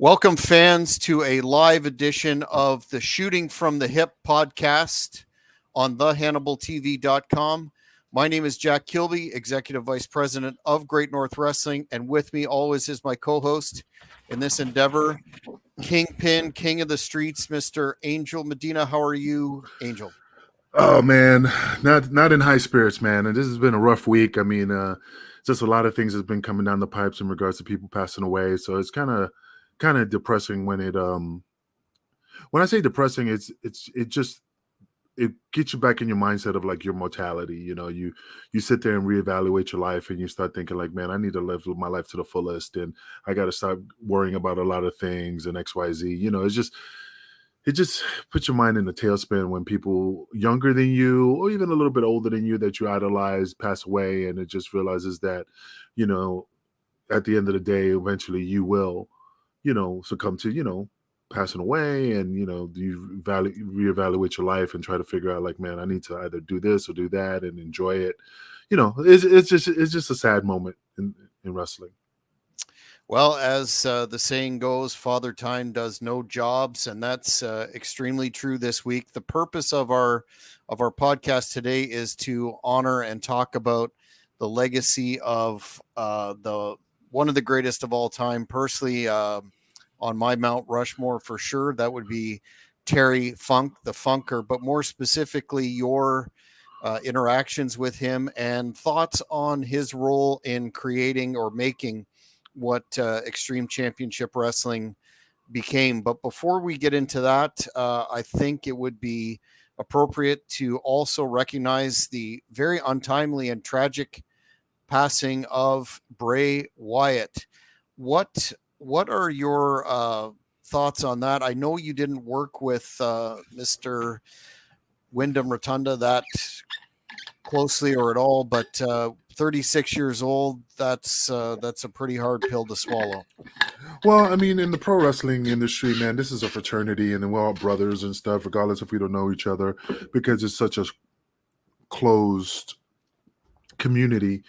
Welcome, fans, to a live edition of the Shooting from the Hip podcast on thehannibaltv.com. My name is Jack Kilby, Executive Vice President of Great North Wrestling, and with me always is my co-host in this endeavor, Kingpin, King of the Streets, Mr. Angel Medina. How are you, Angel? Oh man, not in high spirits, man. And this has been a rough week. I mean, just a lot of things has been coming down the pipes in regards to people passing away. So it's kind of depressing when I say depressing, it gets you back in your mindset of like your mortality. You sit there and reevaluate your life, and you start thinking like, man, I need to live my life to the fullest, and I got to stop worrying about a lot of things and X, Y, Z. It just puts your mind in a tailspin when people younger than you or even a little bit older than you that you idolize pass away, and it just realizes that, you know, at the end of the day, eventually you will, succumb to, passing away, and you reevaluate your life and try to figure out like, man, I need to either do this or do that and enjoy it. It's just a sad moment in wrestling. Well, as the saying goes, Father Time does no jobs, and that's extremely true this week. The purpose of our podcast today is to honor and talk about the legacy of the one of the greatest of all time. Personally, on my Mount Rushmore for sure, that would be Terry Funk, the Funker. But more specifically, your interactions with him and thoughts on his role in creating or making what Extreme Championship Wrestling became. But before we get into that, I think it would be appropriate to also recognize the very untimely and tragic passing of Bray Wyatt. What are your thoughts on that? I know you didn't work with Mr. Wyndham Rotunda that closely or at all, but 36 years old, that's a pretty hard pill to swallow. Well, I mean, in the pro wrestling industry, man, this is a fraternity, and then we're all brothers and stuff, regardless if we don't know each other, because it's such a closed community.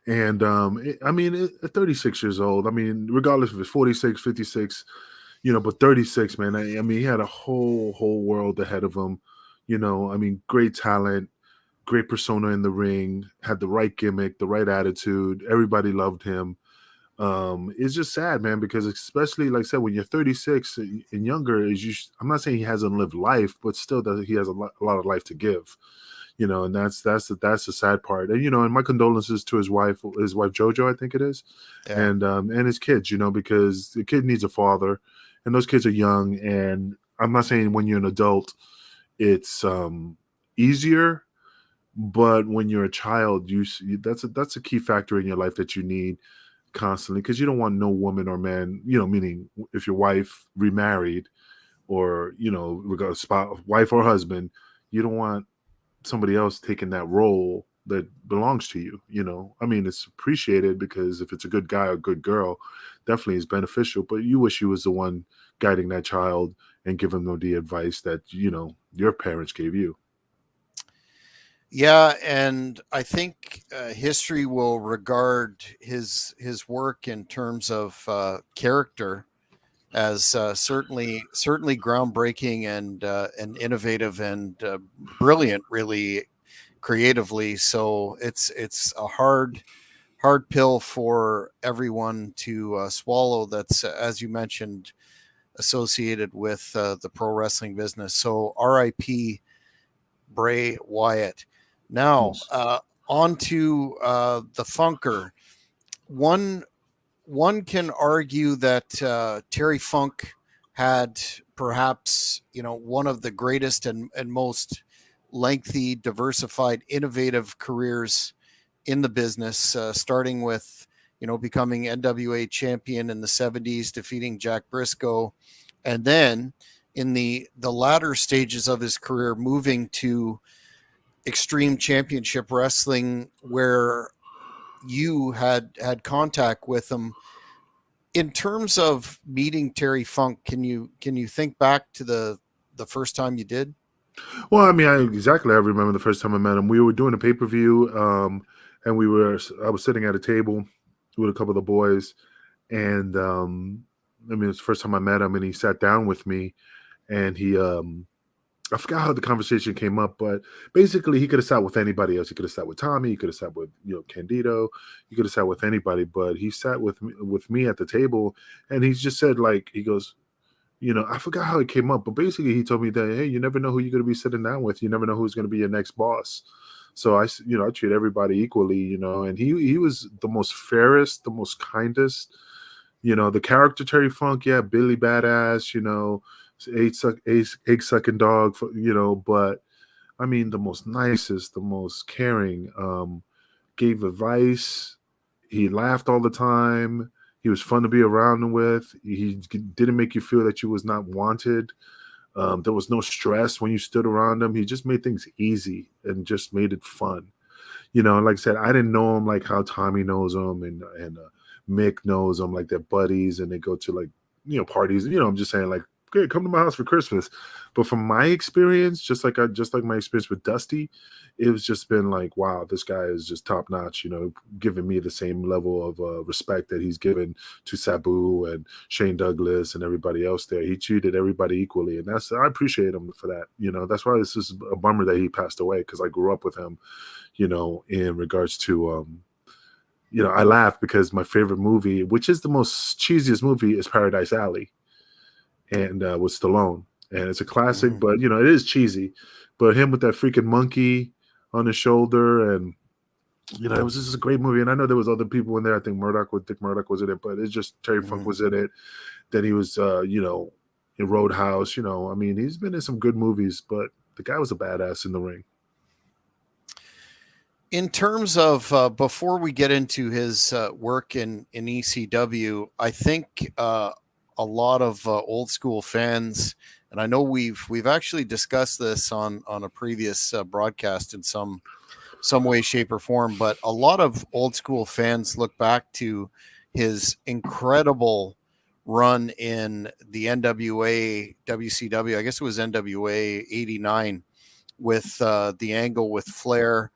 And I mean, at 36 years old, I mean, regardless if it's 46, 56, but 36, man, I mean, he had a whole world ahead of him. I mean, great talent, great persona in the ring, had the right gimmick, the right attitude. Everybody loved him. It's just sad, man, because especially like I said, when you're 36 and younger, I'm not saying he hasn't lived life, but still that he has a lot of life to give. And that's the sad part. And and my condolences to his wife JoJo, I think it is, Yeah. and his kids. Because the kid needs a father, and those kids are young. And I'm not saying when you're an adult, it's easier. But when you're a child, that's a key factor in your life that you need constantly, because you don't want no woman or man, meaning if your wife remarried or, regardless, wife or husband, you don't want somebody else taking that role that belongs to you. I mean, it's appreciated because if it's a good guy or good girl, definitely is beneficial, but you wish you was the one guiding that child and giving them the advice that, your parents gave you. Yeah, and I think history will regard his work in terms of character as certainly groundbreaking and innovative and brilliant, really creatively. So it's a hard pill for everyone to swallow. That's as you mentioned, associated with the pro wrestling business. So R.I.P. Bray Wyatt. Now, Yes. on to the Funker. One can argue that Terry Funk had perhaps one of the greatest and most lengthy, diversified, innovative careers in the business, starting with becoming NWA champion in the 70s, defeating Jack Briscoe, and then in the latter stages of his career, moving to Extreme Championship Wrestling, where you had contact with him. In terms of meeting Terry Funk, can you think back to the first time you did? Well, I mean, I remember the first time I met him. We were doing a pay-per-view, and I was sitting at a table with a couple of the boys, and I mean, it's the first time I met him, and he sat down with me, and I forgot how the conversation came up, but basically he could have sat with anybody else. He could have sat with Tommy. He could have sat with Candido. He could have sat with anybody, but he sat with me at the table, and he just said like he goes, I forgot how it came up, but basically he told me that hey, you never know who you're going to be sitting down with. You never know who's going to be your next boss. So I treat everybody equally, and he was the most fairest, the most kindest. The character Terry Funk, yeah, Billy Badass, egg sucking dog, but I mean the most nicest, the most caring. Gave advice. He laughed all the time. He was fun to be around with. He didn't make you feel that you was not wanted. There was no stress when you stood around him. He just made things easy and just made it fun. And like I said, I didn't know him like how Tommy knows him and Mick knows him, like they're buddies and they go to like parties. I'm just saying like, okay, come to my house for Christmas. But from my experience, just like my experience with Dusty, it was just been like, wow, this guy is just top notch. Giving me the same level of respect that he's given to Sabu and Shane Douglas and everybody else there. He treated everybody equally, and I appreciate him for that. That's why this is a bummer that he passed away because I grew up with him. In regards to I laugh because my favorite movie, which is the most cheesiest movie, is Paradise Alley, and with Stallone, and it's a classic, but it is cheesy. But him with that freaking monkey on his shoulder, and it was just a great movie. And I know there was other people in there. I think Dick Murdoch was in it, but it's just Terry Funk was in it. Then he was, in Roadhouse. I mean, he's been in some good movies, but the guy was a badass in the ring. In terms of before we get into his work in ECW, I think a lot of old school fans, and I know we've actually discussed this on a previous broadcast in some way, shape, or form, but a lot of old school fans look back to his incredible run in the NWA WCW. I guess it was NWA '89 with the angle with Flair.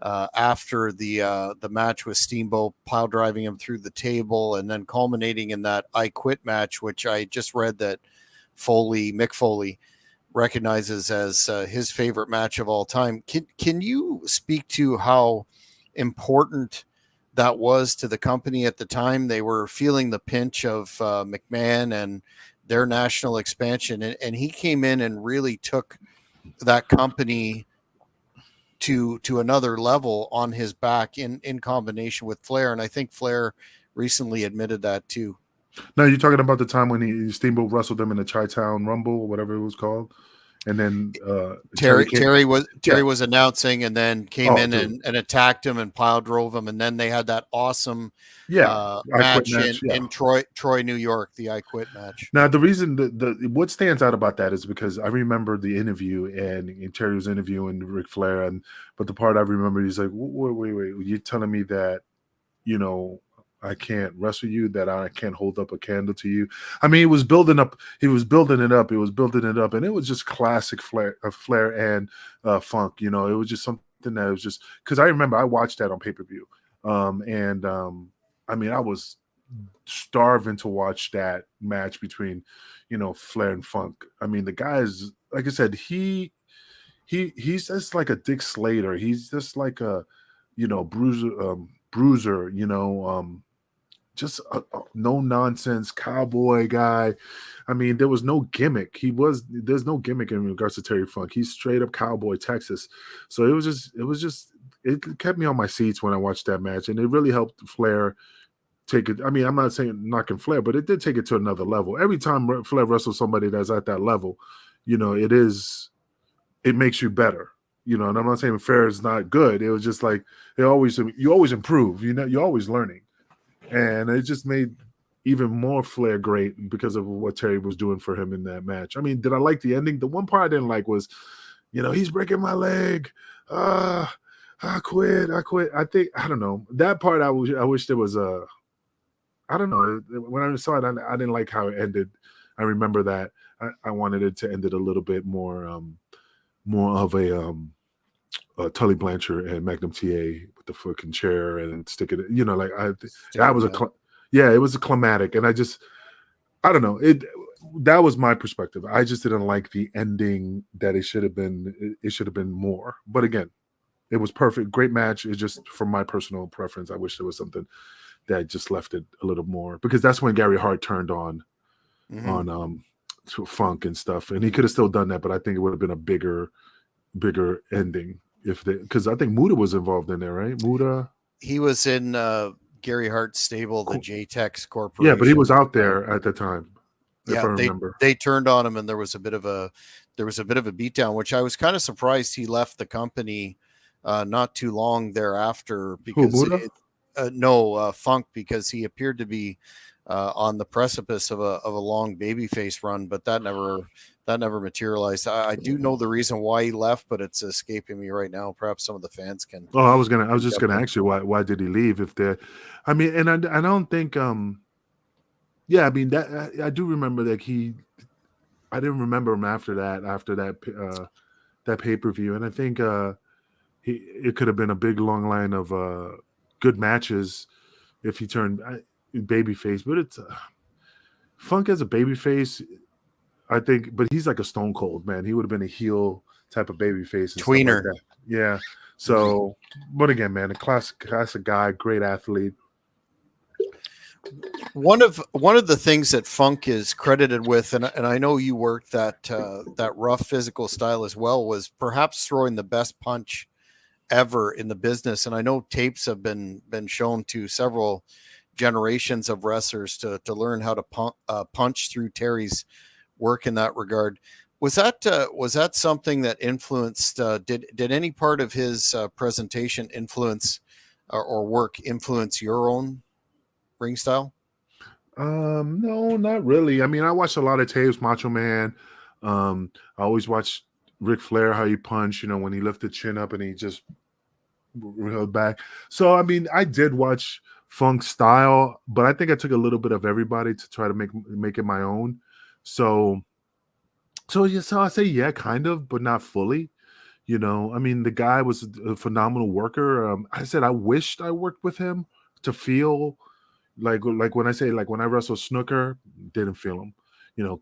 After the match with Steamboat pile driving him through the table, and then culminating in that I Quit match, which I just read that Mick Foley recognizes as his favorite match of all time. Can you speak to how important that was to the company at the time? They were feeling the pinch of McMahon and their national expansion, and he came in and really took that company to another level on his back in combination with Flair. And I think Flair recently admitted that too. No, you're talking about the time when Steamboat wrestled him in the Chi-Town Rumble or whatever it was called. And then Terry was announcing and then came in and attacked him and pile drove him. And then they had that awesome match in Troy, New York, the I Quit match. Now, the reason what stands out about that is because I remember the interview and Terry was interviewing Ric Flair. But the part I remember, he's like, wait, you're telling me that, I can't wrestle you, that I can't hold up a candle to you. I mean, it was building up. He was building it up. And it was just classic Flair and Funk. It was just something that was just because I remember I watched that on pay-per-view. I mean, I was starving to watch that match between, Flair and Funk. I mean, the guy is, like I said, he's just like a Dick Slater. He's just like a, bruiser, just a no nonsense cowboy guy. I mean, there was no gimmick. There's no gimmick in regards to Terry Funk. He's straight up cowboy Texas. So it kept me on my seats when I watched that match, and it really helped Flair take it. I mean, I'm not saying knocking Flair, but it did take it to another level. Every time Flair wrestles somebody that's at that level, it makes you better. And I'm not saying Flair is not good. It was just like you always improve. You're always learning. And it just made even more Flair great because of what Terry was doing for him in that match. I mean, did I like the ending? The one part I didn't like was, he's breaking my leg. I quit. I think, I don't know. That part I wish there was I don't know. When I saw it, I didn't like how it ended. I remember that. I wanted it to end it a little bit more of a Tully Blanchard and Magnum TA with the fucking chair and stick it, it was it was a climatic, and I don't know. That was my perspective. I just didn't like the ending that it should have been. It should have been more. But again, it was perfect. Great match. It's just from my personal preference. I wish there was something that just left it a little more, because that's when Gary Hart turned on to Funk and stuff, and he could have still done that, but I think it would have been a bigger ending if they, because I think Muda was involved in there, right? Muda. He was in Gary Hart's stable, the JTEX Corporation. Yeah, but he was out there at the time, if I remember. They turned on him, and there was a bit of a beatdown, which I was kind of surprised he left the company not too long thereafter, because Funk, because he appeared to be on the precipice of a long babyface run, but that never materialized. I do know the reason why he left, but it's escaping me right now. Perhaps some of the fans can. Oh, I was just gonna ask you why did he leave? If there, I mean, and I don't think yeah, I mean that I do remember that I didn't remember him after that pay-per-view, and I think it could have been a big long line of good matches if he turned babyface, but it's Funk as a babyface, I think, but he's like a Stone Cold, man. He would have been a heel type of babyface and tweener. Stuff like that. Yeah. So, but again, man, a classic guy, great athlete. One of the things that Funk is credited with, and I know you worked that rough physical style as well, was perhaps throwing the best punch ever in the business. And I know tapes have been shown to several generations of wrestlers to learn how to punch through Terry's work in that regard. Was that something that influenced? Did any part of his presentation influence or work influence your own ring style? No, not really. I mean, I watched a lot of tapes, Macho Man. I always watched Ric Flair, how he punched, when he lifted chin up and he just held back. So, I mean, I did watch Funk style, but I think I took a little bit of everybody to try to make it my own. So I say, yeah, kind of, but not fully. I mean, the guy was a phenomenal worker. I said I wished I worked with him to feel like when I say, like, when I wrestled snooker, didn't feel him.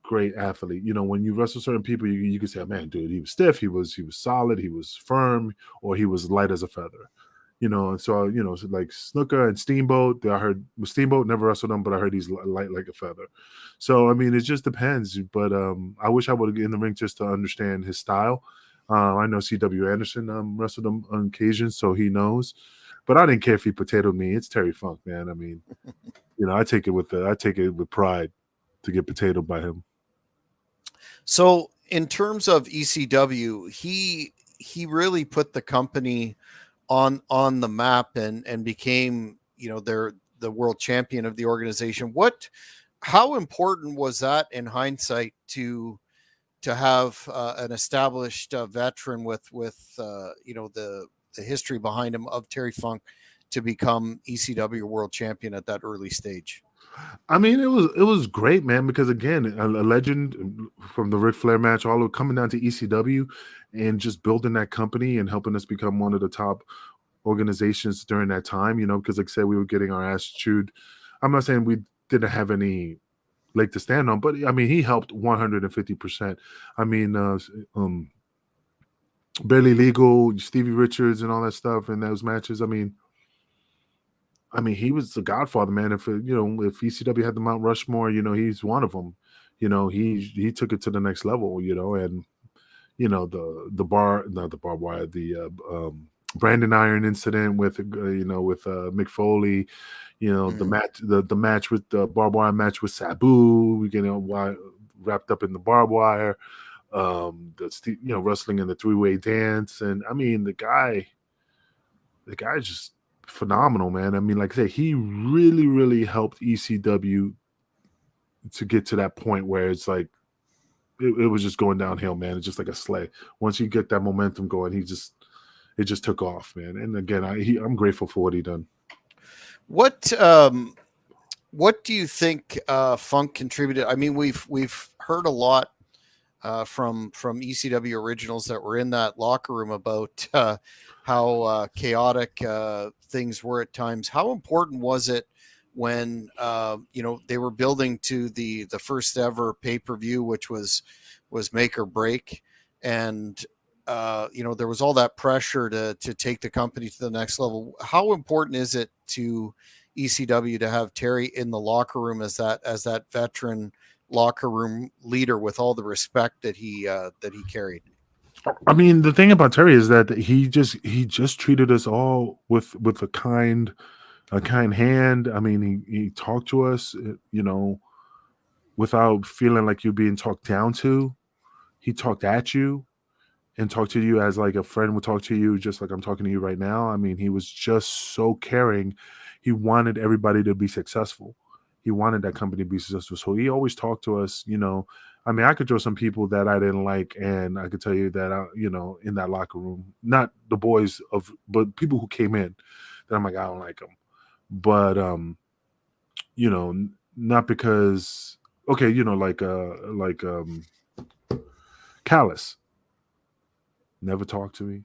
Great athlete. When you wrestle certain people, you can say, man, dude, he was stiff, he was solid, he was firm, or he was light as a feather. And so, so like Snooker and Steamboat, I heard with Steamboat, never wrestled him, but I heard he's light like a feather. So, I mean, it just depends. But I wish I would get in the ring just to understand his style. I know C.W. Anderson wrestled him on occasion, so he knows. But I didn't care if he potatoed me. It's Terry Funk, man. I mean, I take it with pride to get potatoed by him. So, in terms of ECW, he really put the company on the map and became, the world champion of the organization. How important was that in hindsight to have an established veteran with the history behind him of Terry Funk to become ECW world champion at that early stage? I mean, it was great, man, because again, a legend from the Ric Flair match, all coming down to ECW and just building that company and helping us become one of the top organizations during that time, because like I said, we were getting our ass chewed. I'm not saying we didn't have any leg to stand on, but I mean, he helped 150%. I mean, Barely Legal, Stevie Richards and all that stuff in those matches. I mean, he was the godfather, man. If ECW had the Mount Rushmore, he's one of them. He took it to the next level, and the barbed wire, the Brandon Iron incident with Mick Foley, the match with the barbed wire match with Sabu, wrapped up in the barbed wire, wrestling in the three-way dance, and I mean the guy just phenomenal, man. I mean, like I say, he really, really helped ECW to get to that point where it's like it was just going downhill, man. It's just like a sleigh. Once you get that momentum going, it just took off, man. And again, I'm grateful for what he done. What do you think Funk contributed? I mean, we've heard a lot from ECW originals that were in that locker room about how chaotic things were at times. How important was it when they were building to the first ever pay-per-view, which was make or break, and there was all that pressure to take the company to the next level. How important is it to ECW to have Terry in the locker room as that veteran locker room leader with all the respect that he carried? I mean, the thing about Terry is that he just treated us all with a kind hand. I mean, he talked to us, without feeling like you're being talked down to. He talked at you and talked to you as like a friend would talk to you, just like I'm talking to you right now. I mean, he was just so caring. He wanted everybody to be successful. He wanted that company to be successful. So he always talked to us, I mean, I could throw some people that I didn't like, and I could tell you that, in that locker room, not the boys but people who came in that I'm like, I don't like them. But, not because, okay, Callus never talked to me,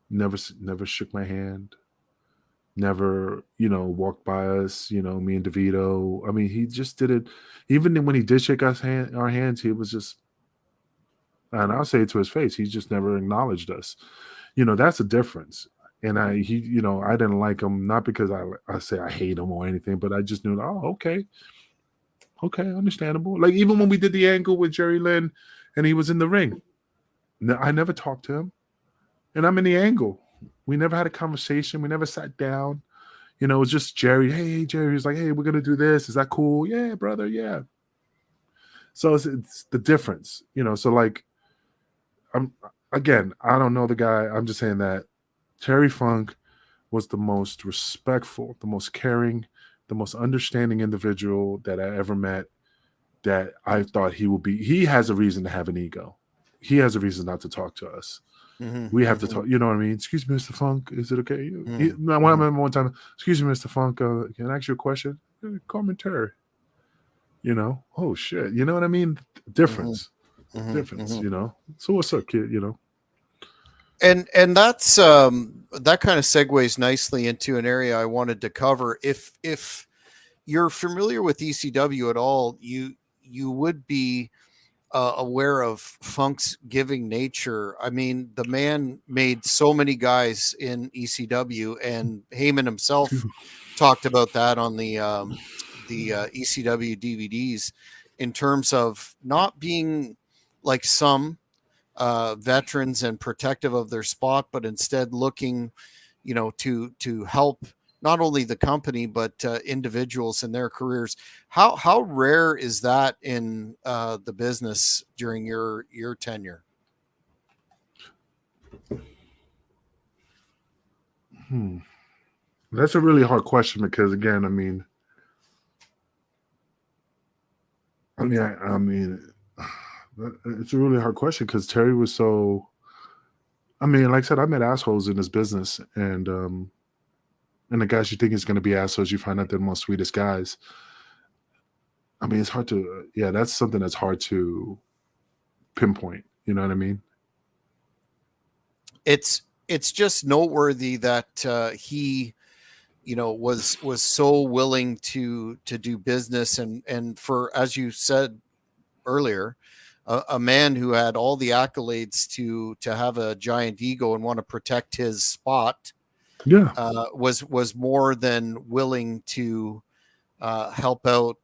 never shook my hand, never, walked by us, me and DeVito. I mean, he just did it. Even when he did shake our hands, he was just, and I'll say it to his face, he just never acknowledged us. That's a difference. And I didn't like him, not because I say I hate him or anything, but I just knew, oh, okay, understandable. Like even when we did the angle with Jerry Lynn and he was in the ring, I never talked to him, and I'm in the angle. We never had a conversation. We never sat down. It was just Jerry. Hey, Jerry was like, hey, we're gonna do this. Is that cool? Yeah, brother. Yeah. So it's the difference, So like, I don't know the guy. I'm just saying that Terry Funk was the most respectful, the most caring, the most understanding individual that I ever met. That I thought he would be. He has a reason to have an ego. He has a reason not to talk to us. Mm-hmm, we have to talk. You know what I mean? Excuse me, Mr. Funk. Is it okay? I remember one time. Excuse me, Mr. Funk. Can I ask you a question? Call me Terry. Oh shit. You know what I mean? Difference. Difference. So what's up, kid? And that's that kind of segues nicely into an area I wanted to cover. If you're familiar with ECW at all, you would be aware of Funk's giving nature. I mean, the man made so many guys in ECW, and Heyman himself talked about that on the ECW DVDs, in terms of not being like some veterans and protective of their spot, but instead looking, to help not only the company but individuals in their careers. How rare is that in the business during your tenure? That's a really hard question because, again, I mean, it's a really hard question because Terry was so. I mean, like I said, I met assholes in this business, and the guys you think is going to be assholes, you find out they're the most sweetest guys. I mean, it's hard to. Yeah, that's something that's hard to pinpoint. You know what I mean? It's just noteworthy that he was so willing to do business, and for, as you said earlier, a man who had all the accolades to have a giant ego and want to protect his spot, Yeah. Was more than willing to help out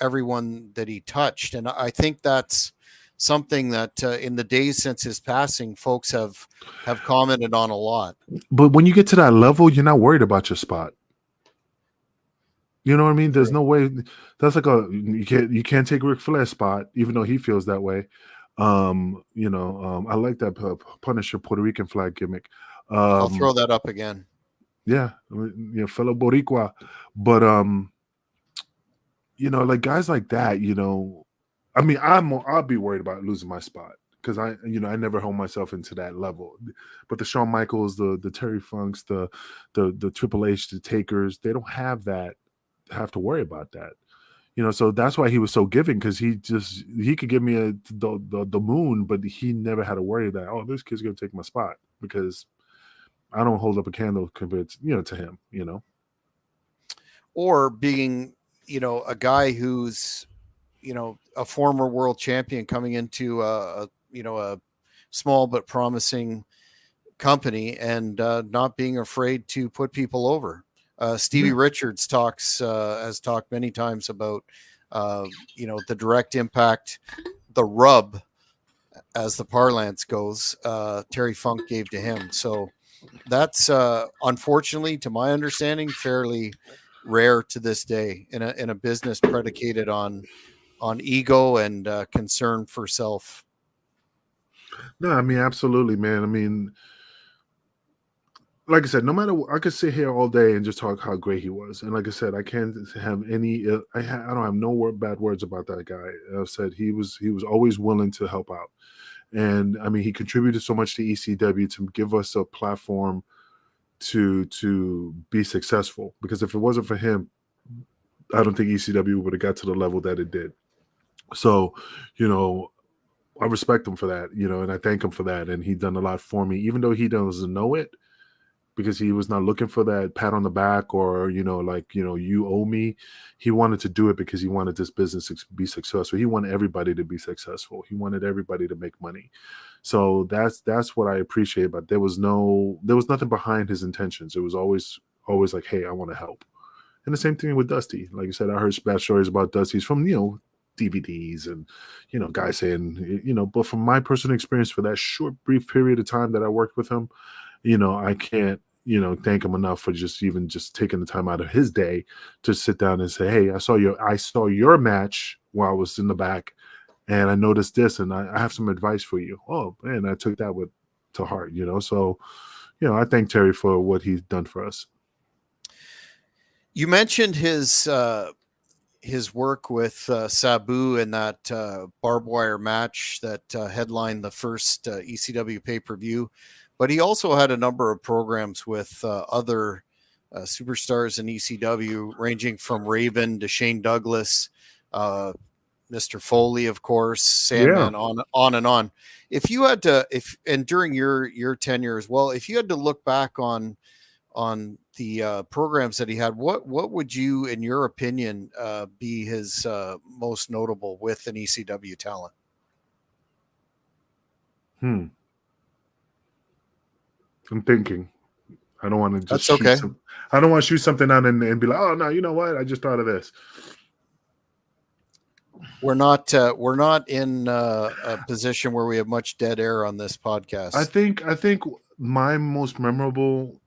everyone that he touched. And I think that's something that in the days since his passing, folks have commented on a lot. But when you get to that level, you're not worried about your spot. You know what I mean? There's no way. That's like you can't take Ric Flair's spot, even though he feels that way. I like that Punisher Puerto Rican flag gimmick. I'll throw that up again. Yeah, fellow Boricua, but like guys like that, I mean, I'll be worried about losing my spot because I never hold myself into that level. But the Shawn Michaels, the Terry Funks, the Triple H, the Takers, they don't have to worry about that. So that's why he was so giving, because he could give me the moon, but he never had to worry that, oh, this kid's gonna take my spot, because I don't hold up a candle compared to, to him. or being, a guy who's, a former world champion coming into a small but promising company, and not being afraid to put people over. Stevie Yeah. Richards has talked many times about the direct impact, the rub, as the parlance goes, Terry Funk gave to him. So that's unfortunately, to my understanding, fairly rare to this day in a business predicated on ego and concern for self. No, I mean, absolutely, man. I mean, like I said, no matter what, I could sit here all day and just talk how great he was. And like I said, I can't have any. I don't have no bad words about that guy. I've said he was always willing to help out, and I mean, he contributed so much to ECW to give us a platform to be successful. Because if it wasn't for him, I don't think ECW would have got to the level that it did. So, I respect him for that, and I thank him for that. And he done a lot for me, even though he doesn't know it, because he was not looking for that pat on the back or, you owe me. He wanted to do it because he wanted this business to be successful. He wanted everybody to be successful. He wanted everybody to make money. So that's what I appreciate. But there was nothing behind his intentions. It was always like, hey, I want to help. And the same thing with Dusty. Like I said, I heard bad stories about Dusty's from, DVDs and, guys saying, but from my personal experience for that short, brief period of time that I worked with him, I can't, thank him enough for just taking the time out of his day to sit down and say, hey, I saw your match while I was in the back, and I noticed this, and I have some advice for you. Oh, man, I took that to heart, So, I thank Terry for what he's done for us. You mentioned his work with Sabu in that barbed wire match that headlined the first ECW pay-per-view, but he also had a number of programs with other superstars in ECW, ranging from Raven to Shane Douglas, Mr. Foley, of course, Sandman, on and on. If you had to, and during your tenure as well, if you had to look back on the programs that he had, what would you, in your opinion, be his most notable with an ECW talent? I'm thinking. I don't want to just That's okay. I don't want to shoot something out and be like, oh no, you know what? I just thought of this. We're not in a position where we have much dead air on this podcast. I think my most memorable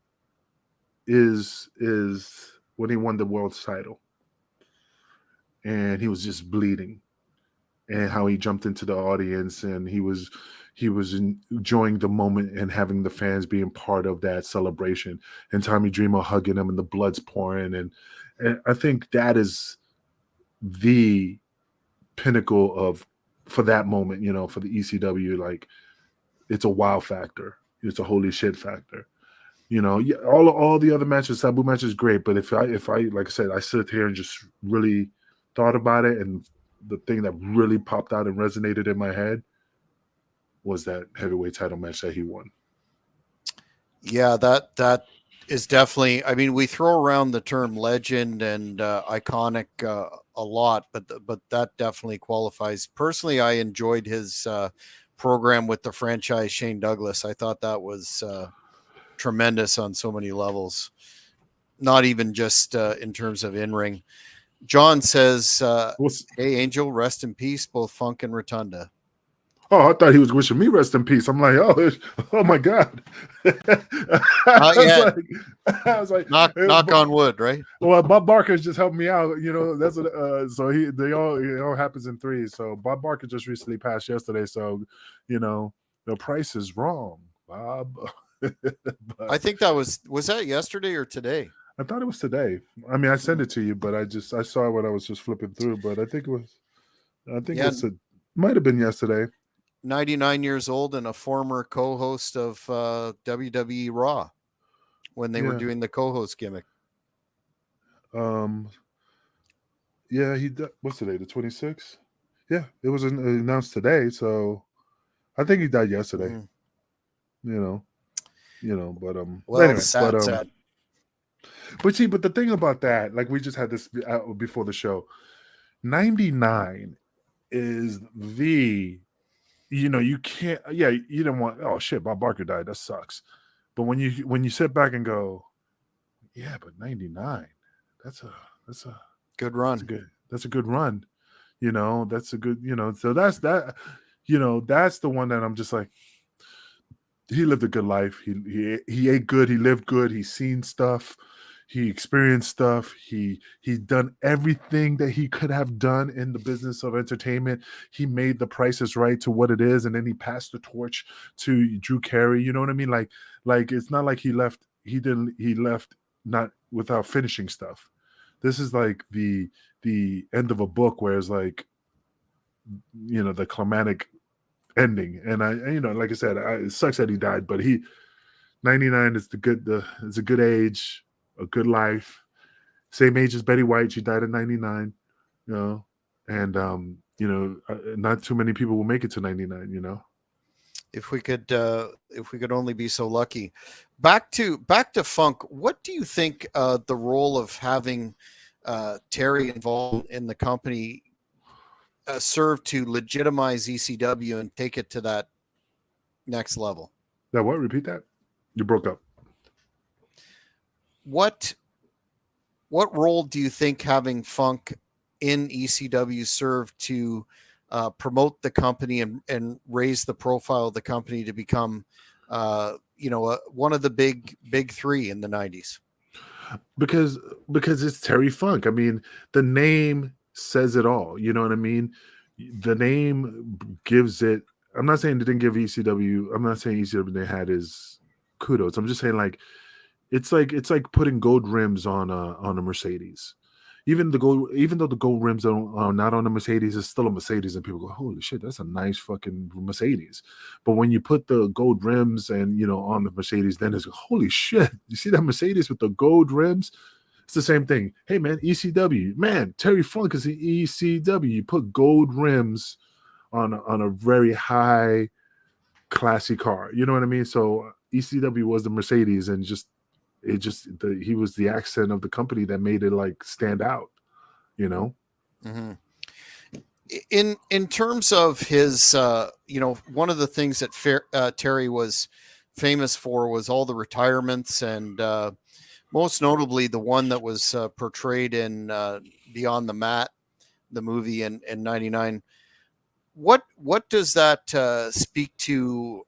is when he won the world title and he was just bleeding, and how he jumped into the audience and he was enjoying the moment and having the fans being part of that celebration, and Tommy Dreamer hugging him and the blood's pouring, and I think that is the pinnacle for that moment, for the ECW. Like, it's a wow factor, it's a holy shit factor. All the other matches, Sabu matches, great, but if I like I said, I sit here and just really thought about it, and the thing that really popped out and resonated in my head was that heavyweight title match that he won. Yeah, that is definitely. I mean, we throw around the term legend and iconic a lot, but that definitely qualifies. Personally, I enjoyed his program with the franchise Shane Douglas. I thought that was tremendous on so many levels. Not even just in terms of in-ring. John says, "Hey, Angel, rest in peace, both Funk and Rotunda." Oh, I thought he was wishing me rest in peace. I'm like, oh my God. I was like, knock on wood, right? Well, Bob Barker just helped me out. That's what. So it all happens in threes. So Bob Barker just recently passed yesterday. So, the price is wrong, Bob. I think that was that yesterday or today? I thought it was today. I mean, I sent it to you, but I saw it when I was just flipping through. But I think it might have been yesterday. 99 years old and a former co-host of WWE Raw when they were doing the co-host gimmick. Yeah, what's today? The 26th? Yeah, it was announced today, so I think he died yesterday. But well, anyway, sad. But see, but the thing about that, like we just had this before the show, 99 is the, you can't, yeah, you don't want, oh shit, Bob Barker died, that sucks. But when you sit back and go, yeah, but 99, that's a that's a Good that's a run. good run. That's a good, so that's that, that's the one that I'm just like, he lived a good life. He ate good. He lived good. He's seen stuff. He experienced stuff. He's done everything that he could have done in the business of entertainment. He made The Price is Right to what it is, and then he passed the torch to Drew Carey. You know what I mean? Like it's not like he left. He left not without finishing stuff. This is like the end of a book where it's like, the climatic ending. And like I said, it sucks that he died, but 99 is it's a good age, a good life. Same age as Betty White. She died at 99, and not too many people will make it to 99. If we could only be so lucky. Back to Funk. What do you think the role of having Terry involved in the company served to legitimize ECW and take it to that next level? That what? Repeat that? You broke up. What role do you think having Funk in ECW served to promote the company and raise the profile of the company to become, one of the big three in the 90s? Because it's Terry Funk. I mean, the name says it all. You know what I mean? The name gives it. I'm not saying they didn't give ECW. I'm not saying ECW they had his kudos. I'm just saying it's like putting gold rims on a Mercedes. Even though the gold rims are not on a Mercedes, it's still a Mercedes, and people go, "Holy shit, that's a nice fucking Mercedes." But when you put the gold rims and on the Mercedes, then it's holy shit. You see that Mercedes with the gold rims? It's the same thing. Hey man, ECW, man, Terry Funk is the ECW. You put gold rims on a very high, classy car. You know what I mean? So ECW was the Mercedes, and he was the accent of the company that made it like stand out. Mm-hmm. In terms of his, one of the things that Terry was famous for was all the retirements, and most notably the one that was portrayed in Beyond the Mat, the movie in '99. What does that speak to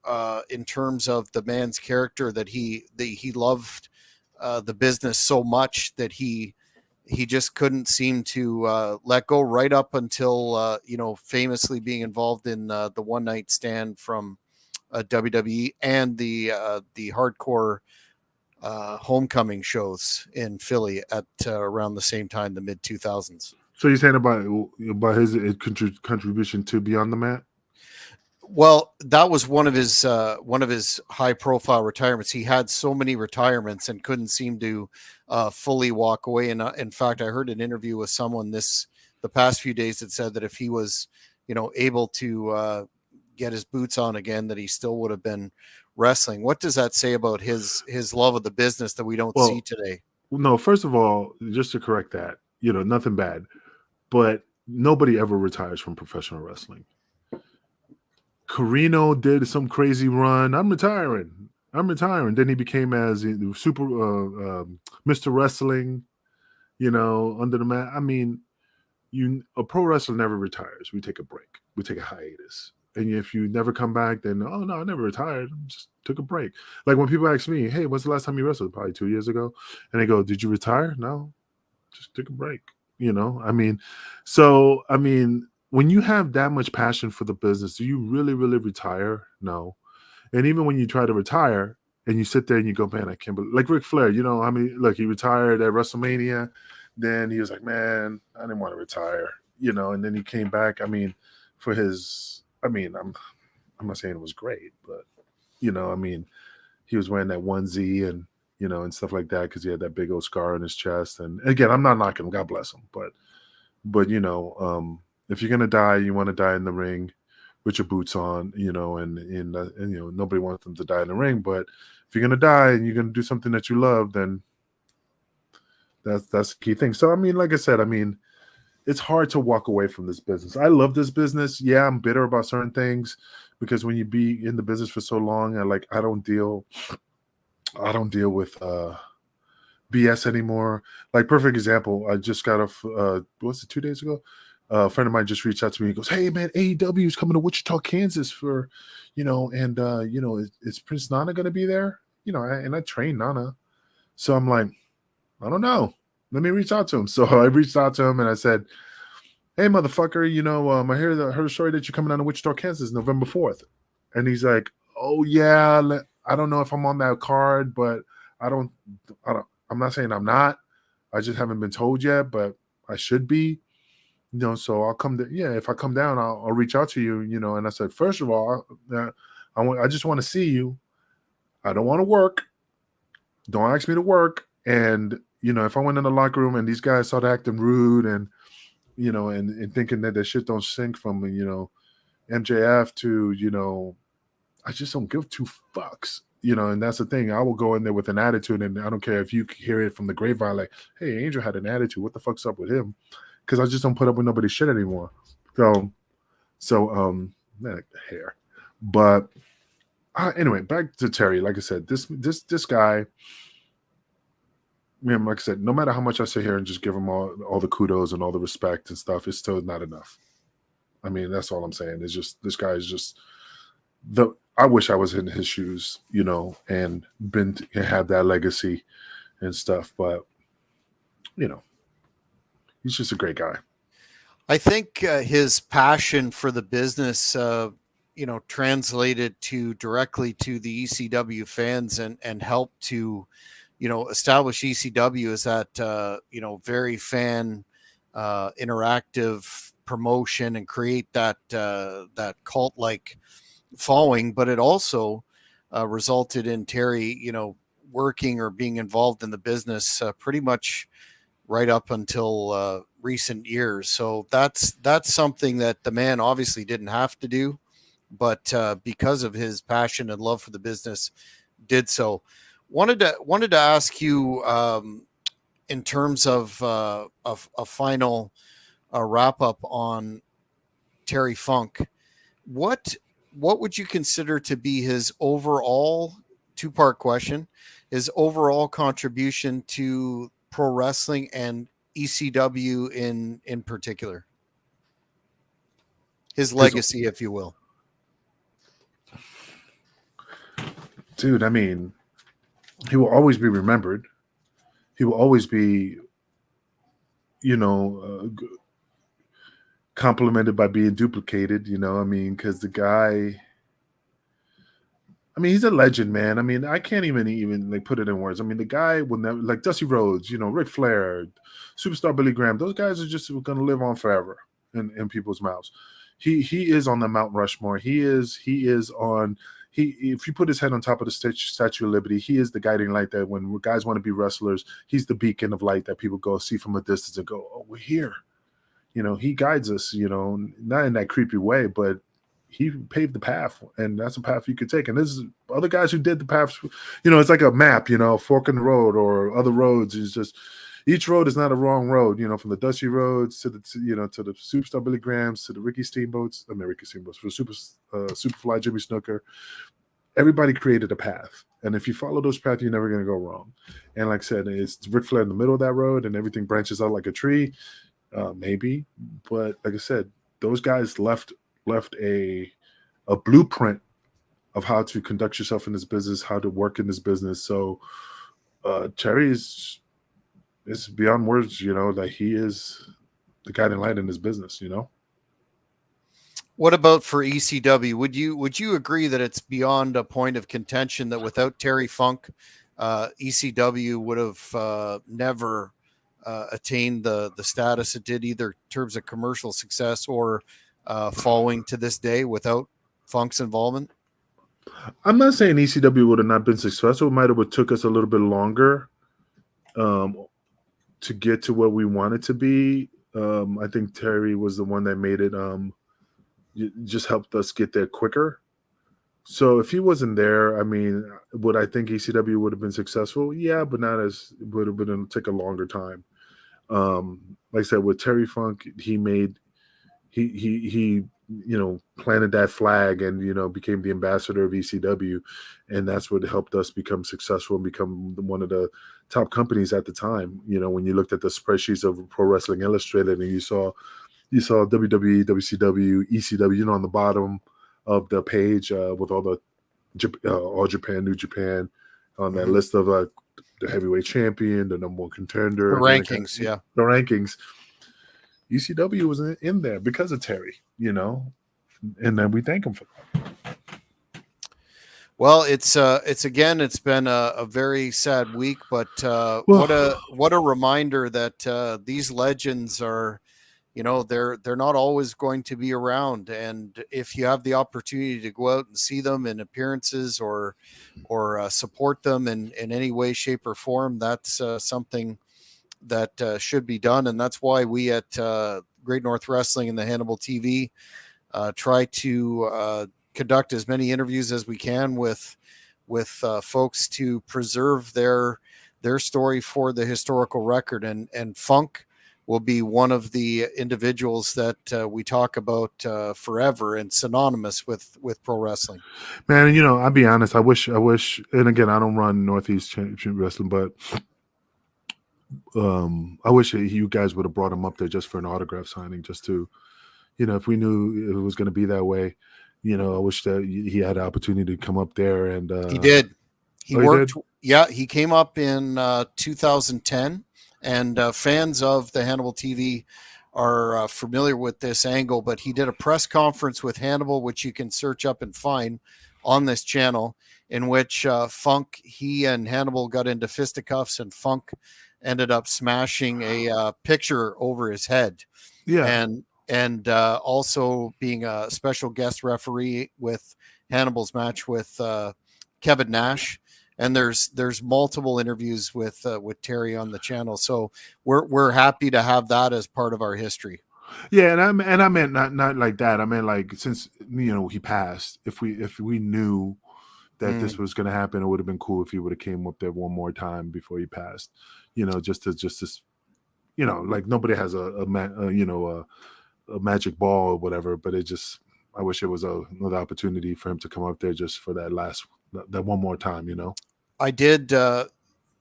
in terms of the man's character, that he loved the business so much that he just couldn't seem to let go, right up until famously being involved in the one night stand from WWE and the hardcore homecoming shows in Philly at around the same time, the mid 2000s. So you're saying about his contribution to Beyond the Mat? Well, that was one of his high profile retirements. He had so many retirements and couldn't seem to fully walk away. And in fact, I heard an interview with someone the past few days that said that if he was, able to get his boots on again, that he still would have been wrestling. What does that say about his love of the business that we don't see today? No, first of all, just to correct that, nothing bad, but nobody ever retires from professional wrestling. Carino did some crazy run. I'm retiring. Then he became as super Mr. Wrestling, under the mat. I mean, a pro wrestler never retires. We take a break. We take a hiatus. And if you never come back, then oh no, I never retired. I just took a break. Like when people ask me, "Hey, when's the last time you wrestled?" Probably 2 years ago. And they go, "Did you retire?" No, just took a break. I mean, when you have that much passion for the business, do you really, really retire? No. And even when you try to retire and you sit there and you go, man, I can't believe, like Ric Flair, look, he retired at WrestleMania. Then he was like, man, I didn't want to retire, and then he came back. I mean, for his, I'm not saying it was great, but, he was wearing that onesie and, and stuff like that because he had that big old scar on his chest. And again, I'm not knocking him, God bless him, but if you're gonna die, you want to die in the ring with your boots on, and nobody wants them to die in the ring. But if you're gonna die and you're gonna do something that you love, then That's the key thing. So I mean, like I said, I mean, it's hard to walk away from this business. I love this business. Yeah, I'm bitter about certain things because when you be in the business for so long, I don't deal with BS anymore. Like perfect example, I just got what's it 2 days ago? A friend of mine just reached out to me. He goes, "Hey man, AEW is coming to Wichita, Kansas for, and is Prince Nana going to be there? And I trained Nana, so I'm like, I don't know. Let me reach out to him." So I reached out to him and I said, "Hey motherfucker, I heard the story that you're coming down to Wichita, Kansas, November 4th." And he's like, "Oh yeah, I don't know if I'm on that card, but I don't, I don't. I'm not saying I'm not. I just haven't been told yet, but I should be, so I'll come to, yeah, if I come down, I'll reach out to you, And I said, first of all, I just want to see you. I don't want to work. Don't ask me to work. And, if I went in the locker room and these guys started acting rude and, and thinking that their shit don't sink from, MJF to, I just don't give two fucks. And that's the thing. I will go in there with an attitude, and I don't care if you hear it from the grapevine, like, hey, Angel had an attitude. What the fuck's up with him? Because I just don't put up with nobody's shit anymore. Not hair. But anyway, back to Terry. Like I said, this guy, man, like I said, no matter how much I sit here and just give him all the kudos and all the respect and stuff, it's still not enough. I mean, that's all I'm saying. It's just this guy is just I wish I was in his shoes, and had that legacy and stuff. But he's just a great guy. I think his passion for the business, translated directly to the ECW fans and helped to, establish ECW as that, very fan interactive promotion and create that cult like following. But it also resulted in Terry, working or being involved in the business pretty much right up until recent years. So that's something that the man obviously didn't have to do, but because of his passion and love for the business, did so. Wanted to ask you, in terms of a final wrap up on Terry Funk, what would you consider to be his overall, two-part question, his overall contribution to pro wrestling and ECW in particular? His legacy, if you will. Dude, I mean, he will always be remembered. He will always be, complimented by being duplicated, because the guy, I mean, he's a legend, man. I mean, I can't even like put it in words. I mean, the guy will never, like Dusty Rhodes, Ric Flair, Superstar Billy Graham. Those guys are just going to live on forever in people's mouths. He is on the Mount Rushmore. He is on. If you put his head on top of the Statue of Liberty, he is the guiding light that when guys want to be wrestlers, he's the beacon of light that people go see from a distance and go, "Oh, we're here." He guides us. Not in that creepy way, but he paved the path, and that's a path you could take. And there's other guys who did the paths. It's like a map, fork in the road or other roads. It's just each road is not a wrong road. From the Dusty Roads to the to the Superstar Billy Grahams to the Ricky Steamboats. I mean Ricky Steamboats for Superfly Jimmy Snooker. Everybody created a path, and if you follow those paths, you're never going to go wrong. And like I said, it's Ric Flair in the middle of that road, and everything branches out like a tree. Maybe, but like I said, those guys left a blueprint of how to conduct yourself in this business, how to work in this business. So Terry is beyond words, that he is the guiding light in this business. What about for ECW? Would you agree that it's beyond a point of contention that without Terry Funk, ECW would have never attained the status it did, either in terms of commercial success or following to this day without Funk's involvement? I'm not saying ECW would have not been successful. It might have took us a little bit longer to get to where we wanted to be. I think Terry was the one that made it, just helped us get there quicker. So if he wasn't there, I mean, would I think ECW would have been successful? Yeah, but not as would have been take a longer time. Like I said, with Terry Funk, he made he planted that flag and became the ambassador of ECW, and that's what helped us become successful and become one of the top companies at the time. When you looked at the spreadsheets of Pro Wrestling Illustrated and you saw WWE, WCW, ECW, on the bottom of the page with all the All Japan, New Japan on that list of the heavyweight champion, the number one contender, The rankings, yeah. the rankings. ECW was in there because of Terry, and then we thank him for that. Well, it's been a very sad week, but what a reminder that these legends are, they're not always going to be around, and if you have the opportunity to go out and see them in appearances or support them in any way, shape, or form, that's something that should be done, and that's why we at Great North Wrestling and the Hannibal TV try to conduct as many interviews as we can with folks to preserve their story for the historical record, and Funk will be one of the individuals that we talk about forever and synonymous with pro wrestling. Man, I'll be honest. I wish, and again, I don't run Northeast Championship Wrestling, but I wish you guys would have brought him up there just for an autograph signing, just to, if we knew it was going to be that way, I wish that he had the opportunity to come up there. And he did. He worked. He did? Yeah, he came up in 2010, and fans of the Hannibal TV are familiar with this angle. But he did a press conference with Hannibal, which you can search up and find on this channel, in which Funk, he and Hannibal got into fisticuffs, and Funk ended up smashing a picture over his head. Yeah. And also being a special guest referee with Hannibal's match with Kevin Nash. And there's multiple interviews with Terry on the channel, so we're happy to have that as part of our history. Yeah, and I meant not like that. I meant like, since he passed. If we knew that this was going to happen, it would have been cool if he would have came up there one more time before he passed. Just to like, nobody has a magic ball or whatever, but I wish it was another opportunity for him to come up there just for that one more time. I did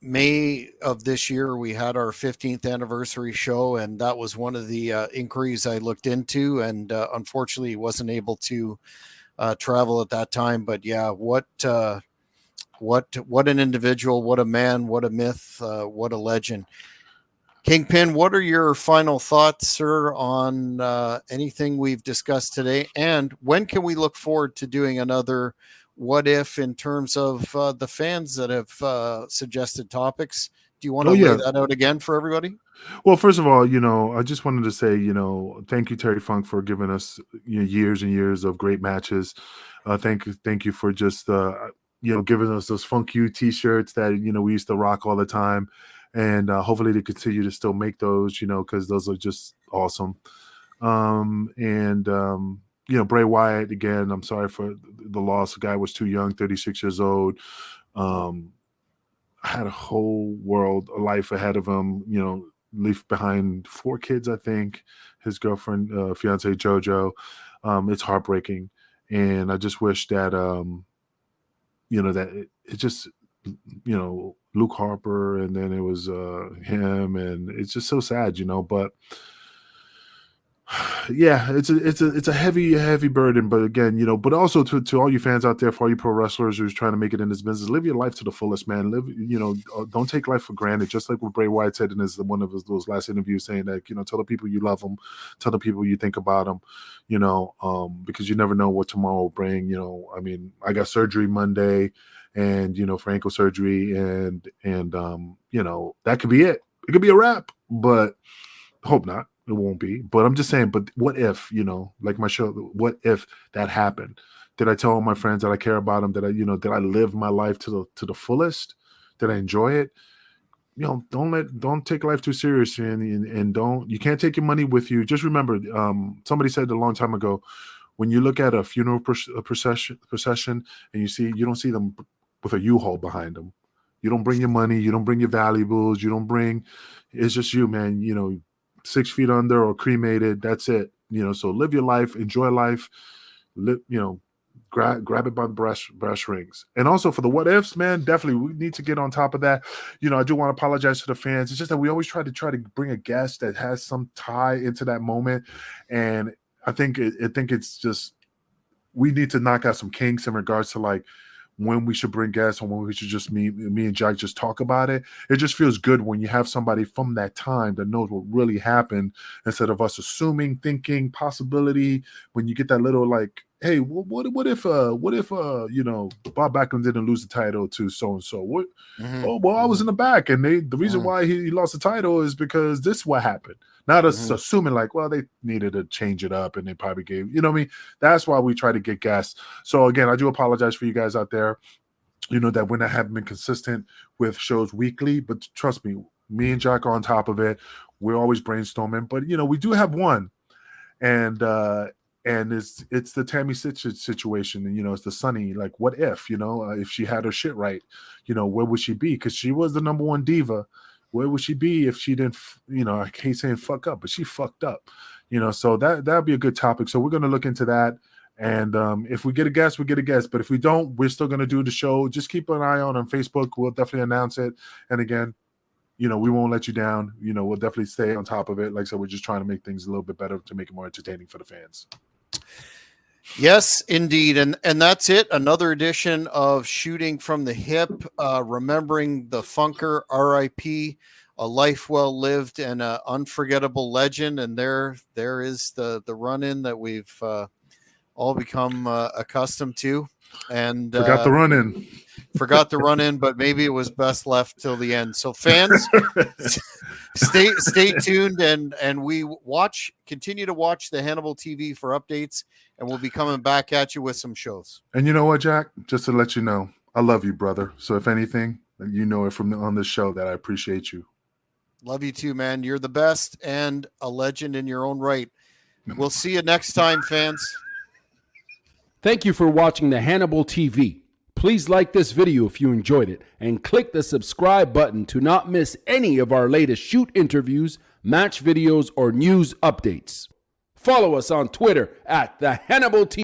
May of this year, we had our 15th anniversary show, and that was one of the inquiries I looked into, and unfortunately wasn't able to travel at that time. But yeah, what an individual, what a man, what a myth, what a legend. Kingpin, what are your final thoughts, sir, on anything we've discussed today? And when can we look forward to doing another What If in terms of the fans that have suggested topics? Do you want to lay that out again for everybody? Well, first of all, I just wanted to say, thank you, Terry Funk, for giving us years and years of great matches. Thank you for just giving us those Funk You T-shirts that we used to rock all the time. And hopefully they continue to still make those, because those are just awesome. Bray Wyatt, again, I'm sorry for the loss. The guy was too young, 36 years old. Had a whole world, a life ahead of him, left behind 4 kids, I think, his girlfriend, fiance JoJo. It's heartbreaking. And I just wish that, that it just, Luke Harper, and then it was him, and it's just so sad, but yeah, it's a heavy burden. But again, but also to all you fans out there, for all you pro wrestlers who's trying to make it in this business, live your life to the fullest, man. Don't take life for granted. Just like what Bray Wyatt said in one of those last interviews, saying that, tell the people you love them, tell the people you think about them, because you never know what tomorrow will bring. I mean, I got surgery Monday, and for ankle surgery, and that could be it. It could be a wrap, but hope not. It won't be. But I'm just saying, but what if, like my show, what if that happened? Did I tell all my friends that I care about them, that did I live my life to the fullest? Did I enjoy it? Don't take life too seriously, and you can't take your money with you. Just remember, somebody said a long time ago, When you look at a funeral procession, and you don't see them with a U-Haul behind them. You don't bring your money. You don't bring your valuables. It's just you, man. 6 feet under or cremated. That's it. So live your life, enjoy life. Grab it by the brass rings. And also for the what ifs, man, definitely we need to get on top of that. I do want to apologize to the fans. It's just that we always try to bring a guest that has some tie into that moment. And I think it's just, we need to knock out some kinks in regards to like when we should bring guests and when we should just me and Jack just talk about it. It just feels good when you have somebody from that time that knows what really happened instead of us assuming, thinking, possibility. When you get that little like, hey, what if Bob Backlund didn't lose the title to so and so? What? Mm-hmm. Oh, well, I was in the back, and the reason why he lost the title is because this is what happened. Not us assuming like, well, they needed to change it up, and they probably gave, what I mean? That's why we try to get guests. So again, I do apologize for you guys out there. That when I haven't been consistent with shows weekly, but trust me, me and Jack are on top of it. We're always brainstorming, but we do have one, and it's the Tammy Stitch situation, and it's the Sunny. Like, what if if she had her shit right, where would she be? Because she was the number one diva. Where would she be if she didn't? I hate saying fuck up, but she fucked up. So that'd be a good topic. So we're gonna look into that. And if we get a guest, we get a guest. But if we don't, we're still gonna do the show. Just keep an eye on Facebook. We'll definitely announce it. And again, we won't let you down. We'll definitely stay on top of it. Like I said, we're just trying to make things a little bit better to make it more entertaining for the fans. Yes, indeed. And that's it. Another edition of Shooting from the Hip, remembering the Funker, RIP, a life well lived and an unforgettable legend. And there is the run-in that we've all become accustomed to. And forgot the run-in, but maybe it was best left till the end. So fans, stay tuned, and we continue to watch the Hannibal TV for updates, and we'll be coming back at you with some shows. And you know what, Jack? Just to let you know, I love you, brother. So if anything, you know it on this show that I appreciate you. Love you too, man. You're the best and a legend in your own right. We'll see you next time, fans. Thank you for watching the Hannibal TV. Please like this video if you enjoyed it, and click the subscribe button to not miss any of our latest shoot interviews, match videos, or news updates. Follow us on Twitter at the Hannibal TV.